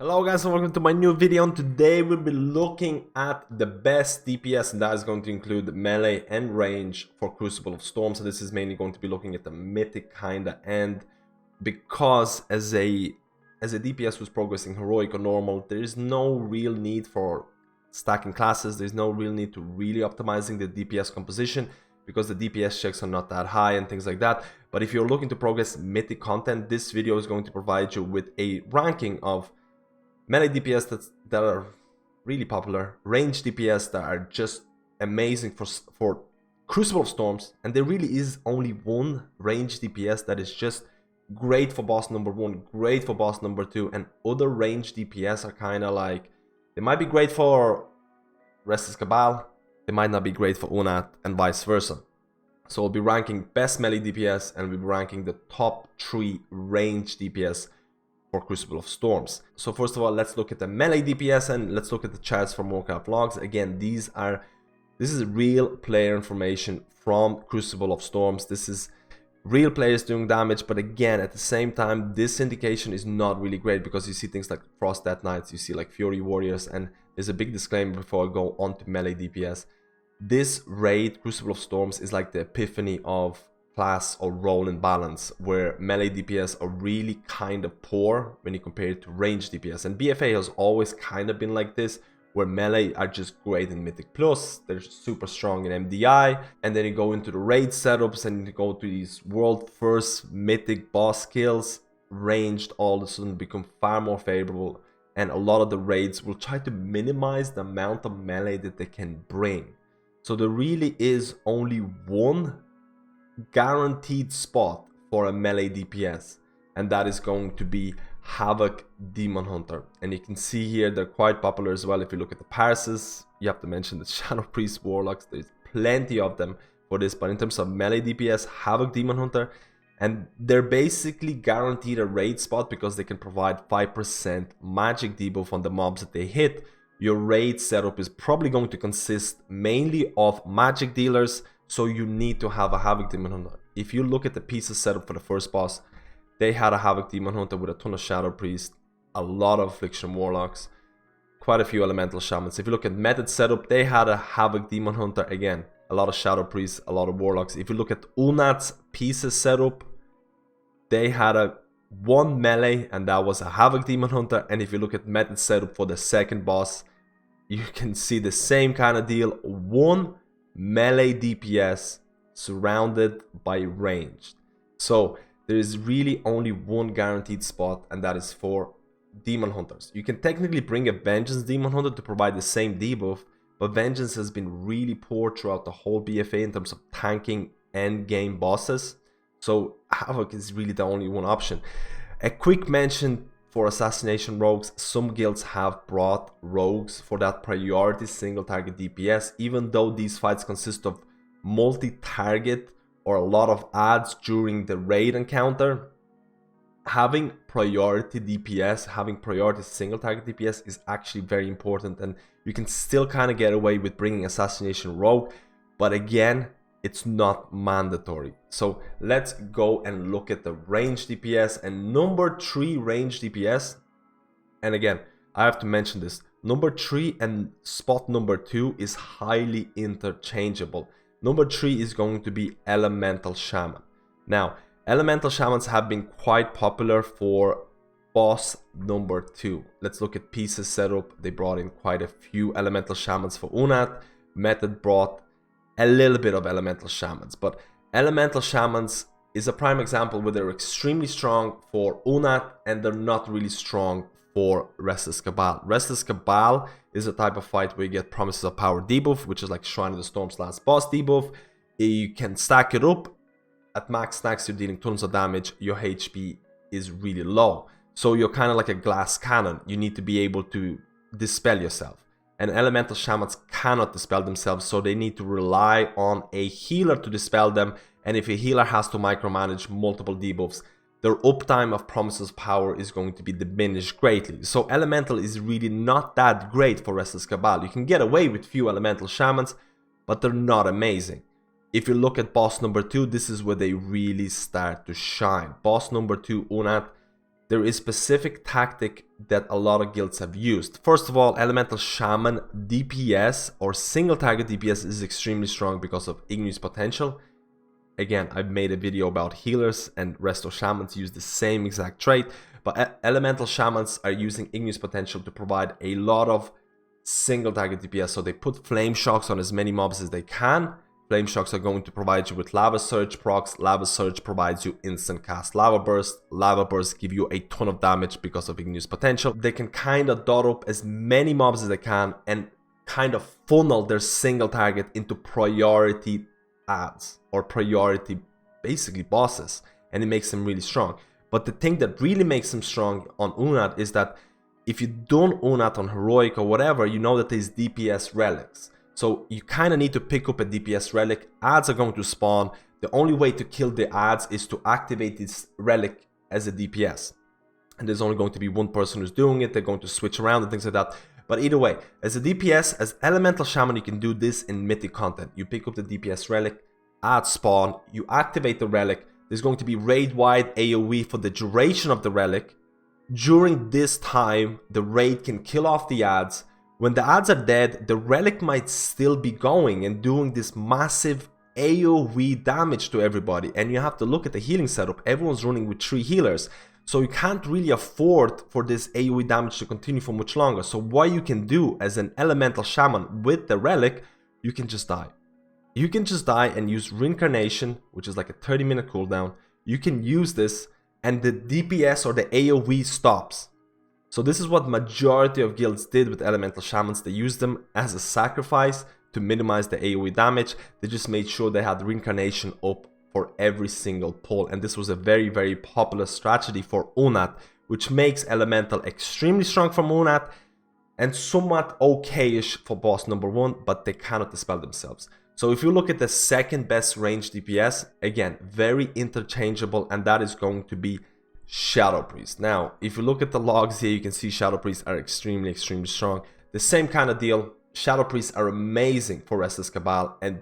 Hello guys and welcome to my new video, and today we'll be looking at the best DPS, and that is going to include melee and range for Crucible of Storms. So this is mainly going to be looking at the mythic kinda end, because as a DPS who's progressing heroic or normal, there is no real need for stacking classes. There's no real need to really optimizing the DPS composition, because the DPS checks are not that high and things like that. But if you're looking to progress mythic content, this video is going to provide you with a ranking of melee DPS that are really popular, range DPS that are just amazing for Crucible of Storms, and there really is only one range DPS that is just great for boss number 1, great for boss number 2, and other range DPS are kind of like, they might be great for Restless Cabal, they might not be great for Unat, and vice versa. So we'll be ranking best melee DPS, and we'll be ranking the top 3 range DPS for Crucible of Storms. So first of all, let's look at the melee DPS and let's look at the charts from Warcraft logs. Again, this is real player information from Crucible of Storms. This is real players doing damage, but again, at the same time, this indication is not really great, because you see things like Frost Death Knights, you see like Fury Warriors, and there's a big disclaimer before I go on to melee DPS. This raid, Crucible of Storms, is like the epiphany of class or role in balance, where melee DPS are really kind of poor when you compare it to range DPS, and BfA has always kind of been like this, where melee are just great in Mythic Plus, they're super strong in MDI, and then you go into the raid setups and you go to these world first Mythic boss kills, ranged all of a sudden become far more favorable, and a lot of the raids will try to minimize the amount of melee that they can bring. So there really is only one guaranteed spot for a melee DPS, and that is going to be HAVOC Demon Hunter. And you can see here they're quite popular as well. If you look at the parses, you have to mention the Shadow Priest Warlocks, there's plenty of them for this, but in terms of melee DPS, HAVOC Demon Hunter, and they're basically guaranteed a raid spot because they can provide 5% magic debuff on the mobs that they hit. Your raid setup is probably going to consist mainly of magic dealers, so you need to have a HAVOC Demon Hunter. If you look at the pieces setup for the first boss, they had a HAVOC Demon Hunter with a ton of Shadow Priest, a lot of Affliction Warlocks, quite a few Elemental Shamans. If you look at method setup, they had a HAVOC Demon Hunter, again, a lot of Shadow Priests, a lot of Warlocks. If you look at Unat's pieces setup, they had a one melee, and that was a HAVOC Demon Hunter. And if you look at method setup for the second boss, you can see the same kind of deal, one melee DPS surrounded by ranged. So there is really only one guaranteed spot, and that is for Demon Hunters. You can technically bring a Vengeance Demon Hunter to provide the same debuff, but Vengeance has been really poor throughout the whole BfA in terms of tanking end game bosses, so HAVOC is really the only one option. A quick mention for assassination rogues: some guilds have brought rogues for that priority single target DPS, even though these fights consist of multi-target or a lot of adds during the raid encounter. Having priority DPS, having priority single target DPS is actually very important, and you can still kind of get away with bringing assassination rogue, but again, it's not mandatory. So let's go and look at the range DPS, and number 3 range DPS, and again, I have to mention this, number 3 and spot number 2 is highly interchangeable. Number 3 is going to be Elemental Shaman. Now, Elemental Shamans have been quite popular for boss number 2. Let's look at pieces setup. They brought in quite a few Elemental Shamans for Unat. Method brought a little bit of Elemental Shamans, but Elemental Shamans is a prime example where they're extremely strong for Unat and they're not really strong for Restless Cabal. Restless Cabal is a type of fight where you get Promises of Power debuff, which is like Shrine of the Storm's last boss debuff. You can stack it up. At max stacks, you're dealing tons of damage. Your HP is really low, so you're kind of like a glass cannon. You need to be able to dispel yourself, and Elemental Shamans cannot dispel themselves, so they need to rely on a healer to dispel them. And if a healer has to micromanage multiple debuffs, their uptime of Promises of Power is going to be diminished greatly. So Elemental is really not that great for Restless Cabal. You can get away with few Elemental Shamans, but they're not amazing. If you look at boss number 2, this is where they really start to shine. Boss number 2, Unat, there is specific tactic that a lot of guilds have used. First of all, Elemental Shaman DPS or single target DPS is extremely strong because of Igneous potential. Again, I've made a video about healers, and Resto Shamans use the same exact trait, but Elemental Shamans are using Igneous potential to provide a lot of single target DPS. So they put Flame Shocks on as many mobs as they can. Flame Shocks are going to provide you with Lava Surge procs. Lava Surge provides you instant cast Lava Burst. Lava Burst give you a ton of damage because of Igneous potential. They can kind of dot up as many mobs as they can and kind of funnel their single target into priority ads or priority basically bosses, and it makes them really strong. But the thing that really makes them strong on Unat is that if you don't Unat on Heroic or whatever, you know that there's DPS relics. So you kind of need to pick up a DPS relic. Ads are going to spawn. The only way to kill the ads is to activate this relic as a DPS. And there's only going to be one person who's doing it. They're going to switch around and things like that. But either way, as a DPS, as Elemental Shaman, you can do this in mythic content. You pick up the DPS relic, ads spawn, you activate the relic. There's going to be raid-wide AoE for the duration of the relic. During this time, the raid can kill off the ads. When the ads are dead, the relic might still be going and doing this massive AoE damage to everybody. And you have to look at the healing setup. Everyone's running with 3 healers. So you can't really afford for this AoE damage to continue for much longer. So what you can do as an Elemental Shaman with the relic, you can just die. You can just die and use Reincarnation, which is like a 30-minute cooldown. You can use this and the DPS or the AoE stops. So this is what majority of guilds did with Elemental Shamans. They used them as a sacrifice to minimize the AoE damage. They just made sure they had Reincarnation up for every single pull. And this was a very, very popular strategy for Unat, which makes Elemental extremely strong for Unat and somewhat okay-ish for boss number 1, but they cannot dispel themselves. So if you look at the second best range DPS, again, very interchangeable, and that is going to be Shadow Priest. Now, if you look at the logs here, you can see Shadow Priests are extremely, extremely strong. The same kind of deal. Shadow Priests are amazing for Restless Cabal and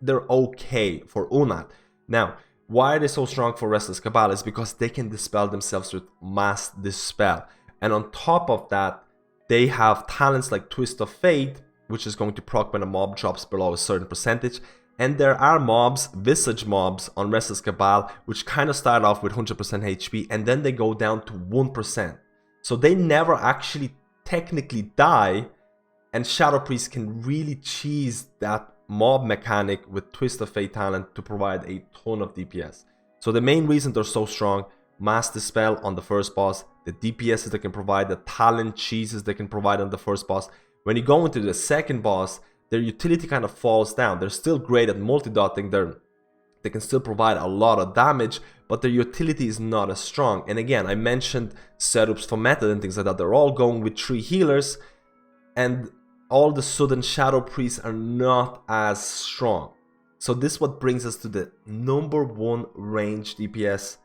they're okay for Unat. Now, why are they so strong for Restless Cabal is because they can dispel themselves with Mass Dispel. And on top of that, they have talents like Twist of Fate, which is going to proc when a mob drops below a certain percentage. And there are mobs, Visage mobs on Restless Cabal, which kind of start off with 100% HP and then they go down to 1%. So they never actually technically die, and Shadow Priest can really cheese that mob mechanic with Twist of Fate talent to provide a ton of DPS. So the main reason they're so strong, Mass Dispel on the first boss, the DPSs they can provide, the talent cheeses they can provide on the first boss. When you go into the second boss, their utility kind of falls down. They're still great at multi-dotting. They can still provide a lot of damage, but their utility is not as strong. And again, I mentioned setups for method and things like that. They're all going with 3 healers, and all of a sudden Shadow Priests are not as strong. So this is what brings us to the number 1 range DPS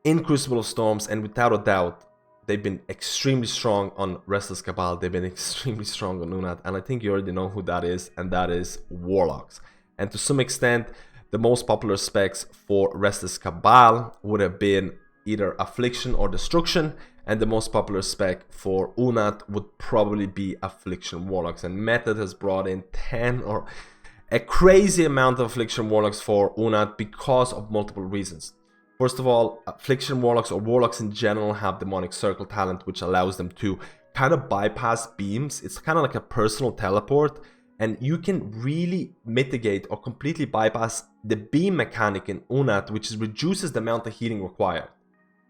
in Crucible of Storms, and without a doubt, they've been extremely strong on Restless Cabal. They've been extremely strong on Unat. And I think you already know who that is. And that is Warlocks. And to some extent, the most popular specs for Restless Cabal would have been either Affliction or Destruction. And the most popular spec for Unat would probably be Affliction Warlocks. And Method has brought in 10 or a crazy amount of Affliction Warlocks for Unat because of multiple reasons. First of all, Affliction Warlocks or Warlocks in general have Demonic Circle talent, which allows them to kind of bypass beams. It's kind of like a personal teleport, and you can really mitigate or completely bypass the beam mechanic in Unat, which reduces the amount of healing required.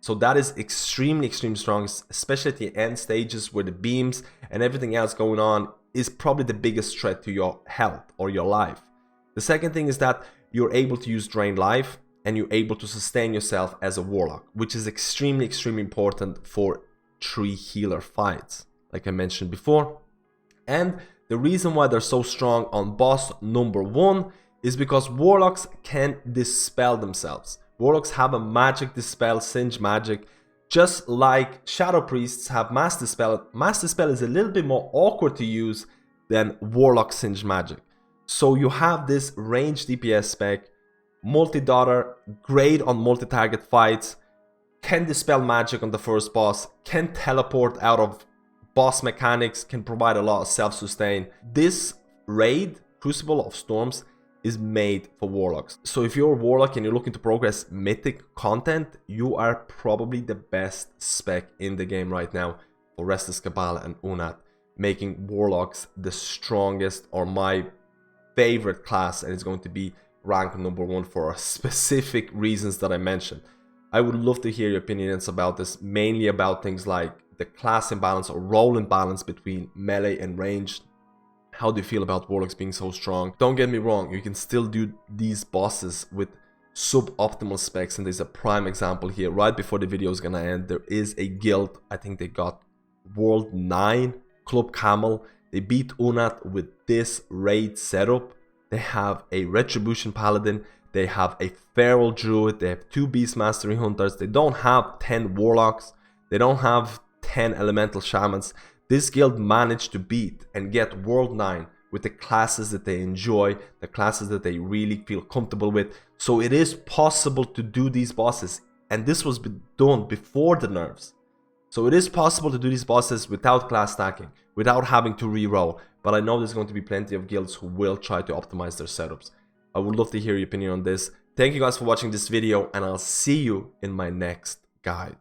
So that is extremely, extremely strong, especially at the end stages where the beams and everything else going on is probably the biggest threat to your health or your life. The second thing is that you're able to use Drain Life, and you're able to sustain yourself as a Warlock, which is extremely, extremely important for 3 healer fights, like I mentioned before. And the reason why they're so strong on boss number 1 is because Warlocks can dispel themselves. Warlocks have a magic dispel, Singe magic, just like Shadow Priests have Mass Dispel. Mass Dispel is a little bit more awkward to use than Warlock Singe magic. So you have this range DPS spec, multi-daughter, great on multi-target fights, can dispel magic on the first boss, can teleport out of boss mechanics, can provide a lot of self-sustain. This raid, Crucible of Storms, is made for Warlocks. So if you're a Warlock and you're looking to progress mythic content, you are probably the best spec in the game right now for Restless Cabal and Unat, making Warlocks the strongest, or my favorite class, and it's going to be rank number 1 for specific reasons that I mentioned. I would love to hear your opinions about this, mainly about things like the class imbalance or role imbalance between melee and ranged. How do you feel about Warlocks being so strong? Don't get me wrong, you can still do these bosses with suboptimal specs, and there's a prime example here. Right before the video is gonna end, there is a guild, I think they got World 9, Club Camel. They beat Unat with this raid setup. They have a Retribution Paladin, they have a Feral Druid, they have 2 Beast Mastery Hunters, they don't have 10 Warlocks, they don't have 10 Elemental Shamans. This guild managed to beat and get World 9 with the classes that they enjoy, the classes that they really feel comfortable with. So it is possible to do these bosses, and this was done before the nerfs. So it is possible to do these bosses without class stacking, without having to re-roll. But I know there's going to be plenty of guilds who will try to optimize their setups. I would love to hear your opinion on this. Thank you guys for watching this video, and I'll see you in my next guide.